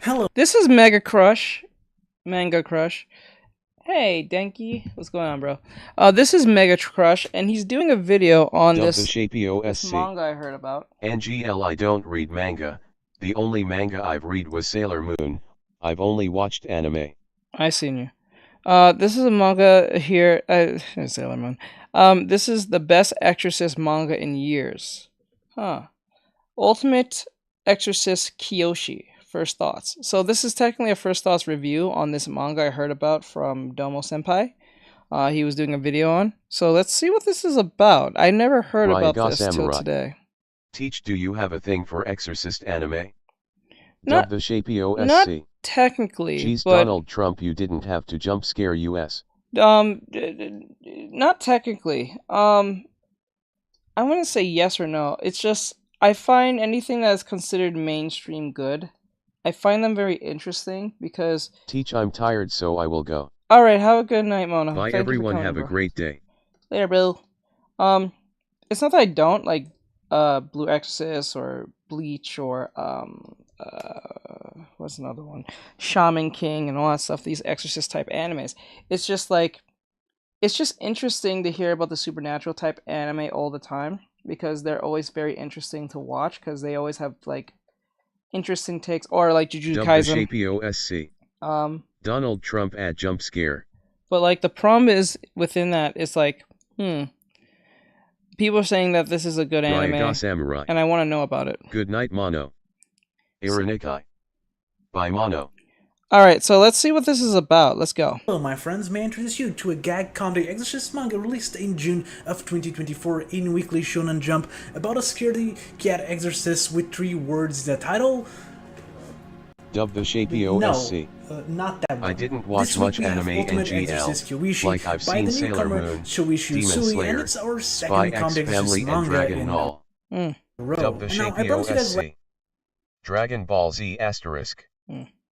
Hello. This is Mega Crush, Manga Crush. Hey, Denki, what's going on, bro? This is Mega Crush, and he's doing a video on Dub the this Shapey this OSC. manga I heard about. NGL I don't read manga, the only manga I've read was Sailor Moon, I've only watched anime. I seen you. This is a manga here, Sailor Moon. This is the best Exorcist manga in years. Huh. Ultimate Exorcist Kiyoshi. First thoughts. So this is technically a first thoughts review on this manga I heard about from Domo Senpai. He was doing a video on. So let's see what this is about. I never heard about this till today. Teach, do you have a thing for Exorcist anime? Not, Dub the Shapey OSC. not technically. Jeez, but, Donald Trump, you didn't have to jump scare us. Not technically. I wouldn't say yes or no. It's just I find anything that is considered mainstream good. I find them very interesting because... Teach, I'm tired, so I will go. Alright, have a good night, Mona. Bye, Thank everyone, coming, have a bro. great day. Later, Bill. It's not that I don't like Blue Exorcist or Bleach or what's another one? Shaman King and all that stuff, these exorcist type animes. It's just like it's just interesting to hear about the supernatural type anime all the time because they're always very interesting to watch because they always have like interesting takes, or like Jujutsu Kaisen. Dub the Shapey OSC. Donald Trump at jump scare. But like the problem is within that, it's like, people are saying that this is a good anime, Samurai. and I want to know about it. Good night, Mono. Ironikai. Bye, Mono. Alright, so let's see what this is about. Let's go. Hello, my friends. May I introduce you to a gag comedy Exorcist manga released in June of 2024 in Weekly Shonen Jump about a scaredy cat exorcist with 3 words. The title? Dub the Shapey OSC. No, not that one. I didn't watch much anime NGL, like I've seen Sailor Moon, Demon Slayer, and it's our Spy second X comedy Family, and in Dragon Ball. a row. Dub the Now, I Shapey promised you guys OSC. Dragon Ball Z asterisk.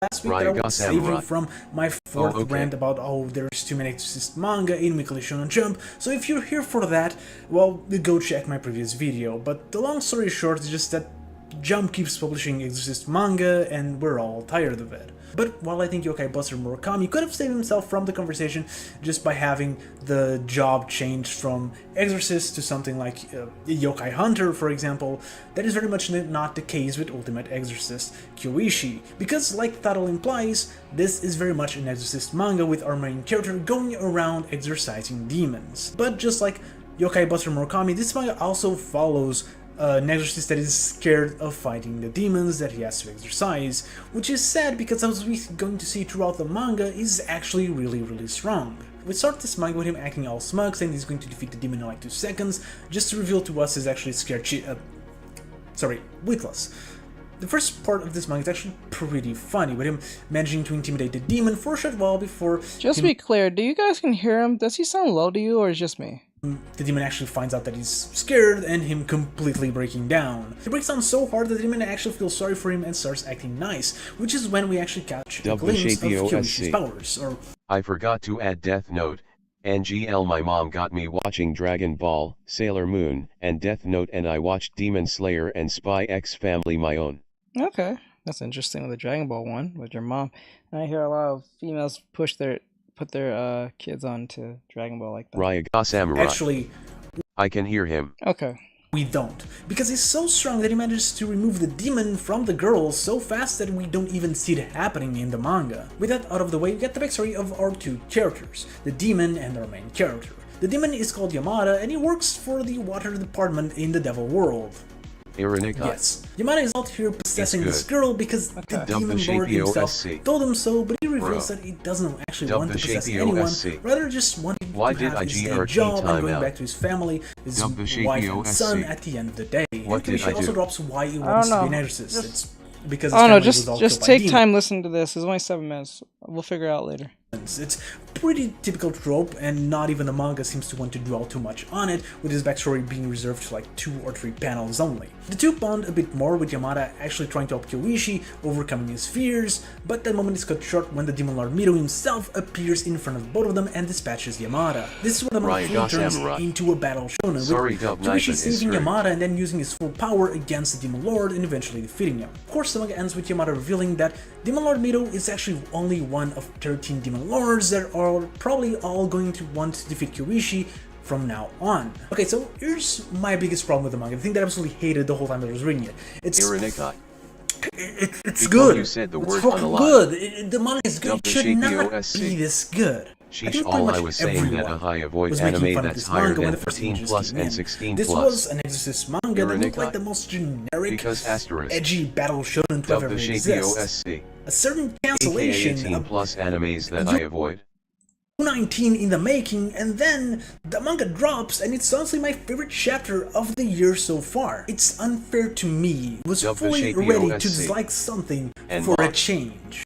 last week that I would save you from my fourth okay. rant about, oh, there's too many Exorcist manga in Weekly Shonen Jump, so if you're here for that, well, go check my previous video. But the long story short is just that Jump keeps publishing Exorcist manga, and we're all tired of it. But while I think Yokai Buster Murakami could have saved himself from the conversation just by having the job changed from Exorcist to something like Yokai Hunter, for example, that is very much not the case with Ultimate Exorcist Kiyoshi, because like the title implies, this is very much an Exorcist manga with our main character going around exorcising demons. But just like Yokai Buster Murakami, this manga also follows an exorcist that is scared of fighting the demons that he has to exorcise, which is sad because as we're going to see throughout the manga, is actually really strong. We start this manga with him acting all smug, saying he's going to defeat the demon in like 2 seconds, just to reveal to us he's actually scared witless. The first part of this manga is actually pretty funny, with him managing to intimidate the demon for a short while before... Just to be clear, do you guys can hear him? Does he sound low to you, or is it just me? The demon actually finds out that he's scared and him completely breaking down. He breaks down so hard that the demon actually feels sorry for him and starts acting nice, which is when we actually catch a glimpse of Kiyoshi's powers. I forgot to add Death Note. NGL, my mom got me watching Dragon Ball, Sailor Moon, and Death Note, and I watched Demon Slayer and Spy X Family my own. Okay, that's interesting with the Dragon Ball one with your mom. And I hear a lot of females put their kids on to Dragon Ball like that. Ryaga Samurai. Actually, I can hear him. Okay. We don't, because he's so strong that he manages to remove the demon from the girl so fast that we don't even see it happening in the manga. With that out of the way, we get the backstory of our 2 characters, the demon and our main character. The demon is called Yamada, and he works for the water department in the devil world. Yes, Yamada is out here possessing this girl because the demon lord himself told him so, but he reveals that he doesn't actually want to possess anyone, rather just wanting to have his day job and going back to his family, his wife and son at the end of the day. And she also drops why he wants to be an exorcist. It's because his family was all just killed by take demons. time listening to this. It's only 7 minutes. We'll figure it out later. It's pretty typical trope, and not even the manga seems to want to dwell too much on it, with his backstory being reserved to like 2 or 3 panels only. The two bond a bit more, with Yamada actually trying to help Kiyoshi, overcoming his fears, but that moment is cut short when the Demon Lord Mito himself appears in front of both of them and dispatches Yamada. This is when the manga fully turns into a battle shonen, with Kiyoshi saving Yamada and then using his full power against the Demon Lord and eventually defeating him. Of course, the manga ends with Yamada revealing that Demon Lord Mito is actually only one of 13 Demon Lords that are probably all going to want to defeat Kiyoshi from now on. Okay, so here's my biggest problem with the manga, the thing that I absolutely hated the whole time that I was reading it. It's good. You said the it's word fucking good. The manga is good. It should not be this good. Sheesh, all I was saying that I avoid anime that's higher than 13 plus and 16 this plus. This was an Exorcist manga that looked like the most generic, edgy battle shonen to have ever exist. A certain cancellation 18 plus animes that I avoid. 19 in the making, and then the manga drops, and it's honestly my favorite chapter of the year so far. It's unfair to me. It was fully ready to dislike something for a change.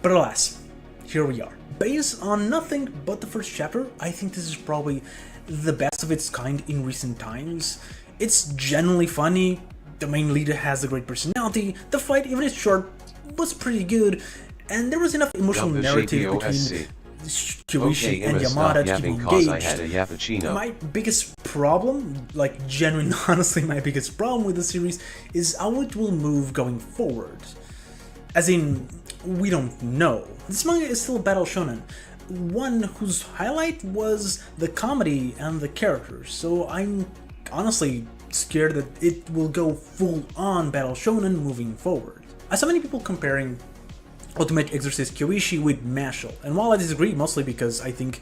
But alas, here we are. Based on nothing but the first chapter, I think this is probably the best of its kind in recent times. It's genuinely funny, the main leader has a great personality, the fight, even if it's short, was pretty good, and there was enough emotional narrative between Kiyoshi and Yamada to keep engaged. My biggest problem, like genuine, honestly my biggest problem with the series is how it will move going forward. As in, we don't know. This manga is still a battle shonen, one whose highlight was the comedy and the characters, so I'm honestly scared that it will go full-on battle shonen moving forward. I saw many people comparing Ultimate Exorcist Kiyoshi with Mashle, and while I disagree, mostly because I think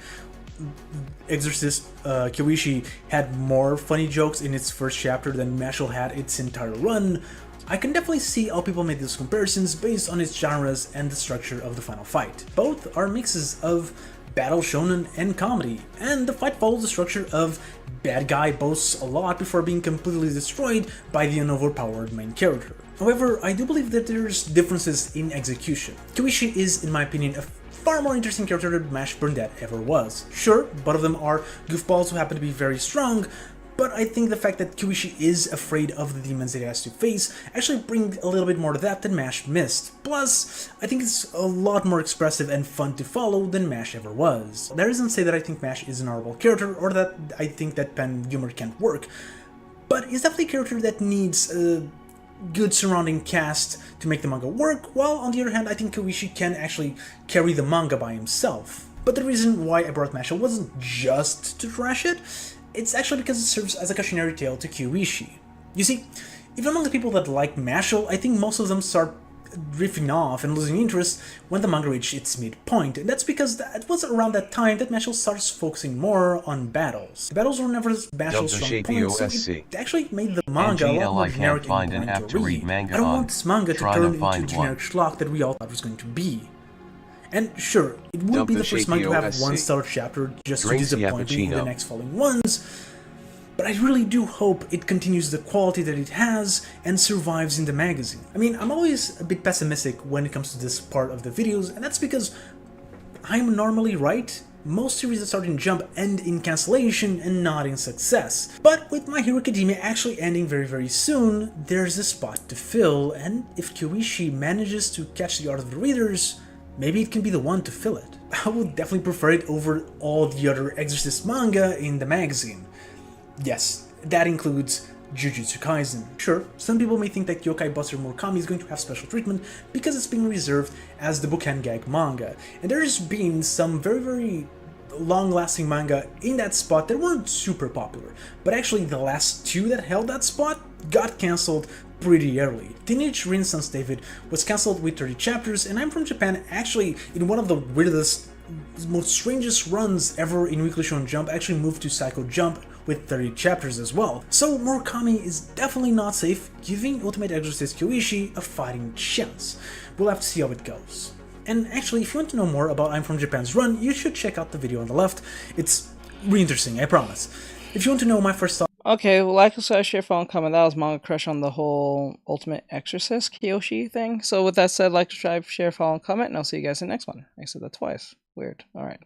Exorcist Kiyoshi had more funny jokes in its first chapter than Mashle had its entire run, I can definitely see how people made these comparisons based on its genres and the structure of the final fight. Both are mixes of battle shonen and comedy, and the fight follows the structure of bad guy boasts a lot before being completely destroyed by the overpowered main character. However, I do believe that there's differences in execution. Kiyoshi is, in my opinion, a far more interesting character than Mash Burnett ever was. Sure, both of them are goofballs who happen to be very strong, but I think the fact that Kiyoshi is afraid of the demons that he has to face actually brings a little bit more to that than Mash missed. Plus, I think it's a lot more expressive and fun to follow than Mash ever was. That doesn't say that I think Mash is an horrible character or that I think that pen humor can't work, but he's definitely a character that needs a good surrounding cast to make the manga work, while on the other hand I think Kiyoshi can actually carry the manga by himself. But the reason why I brought Mashle wasn't just to trash it, it's actually because it serves as a cautionary tale to Kiyoshi. You see, even among the people that like Mashle, I think most of them start drifting off and losing interest when the manga reached its midpoint, and that's because it was around that time that Mashle starts focusing more on battles. The battles were never Mashle's strong point, so it actually made the manga a lot more generic and boring to read. I don't want this manga to turn into a generic schlock that we all thought it was going to be. And sure, it would be the first manga to have one stellar chapter just to disappoint me in the next following ones, but I really do hope it continues the quality that it has and survives in the magazine. I mean, I'm always a bit pessimistic when it comes to this part of the videos, and that's because I'm normally right. Most series that start in Jump end in cancellation and not in success. But with My Hero Academia actually ending very soon, there's a spot to fill, and if Kiyoshi manages to catch the art of the readers, maybe it can be the one to fill it. I would definitely prefer it over all the other Exorcist manga in the magazine. Yes, that includes Jujutsu Kaisen. Sure, some people may think that Yokai Buster Murakami is going to have special treatment because it's being reserved as the bookend gag manga, and there's been some very long-lasting manga in that spot that weren't super popular, but actually the last two that held that spot got cancelled pretty early. Teenage Renaissance David was cancelled with 30 chapters, and I'm From Japan actually, in one of the weirdest, most strangest runs ever in Weekly Shonen Jump, actually moved to Psycho Jump with 30 chapters as well. So Murakami is definitely not safe, giving Ultimate Exorcist Kiyoshi a fighting chance. We'll have to see how it goes. And actually, if you want to know more about I'm From Japan's run, you should check out the video on the left. It's really interesting, I promise. If you want to know my first thought... Okay, well, like, subscribe, share, follow, and comment. That was Manga Crush on the whole Ultimate Exorcist Kiyoshi thing. So with that said, like, subscribe, share, follow, and comment, and I'll see you guys in the next one. I said that twice. Weird. All right.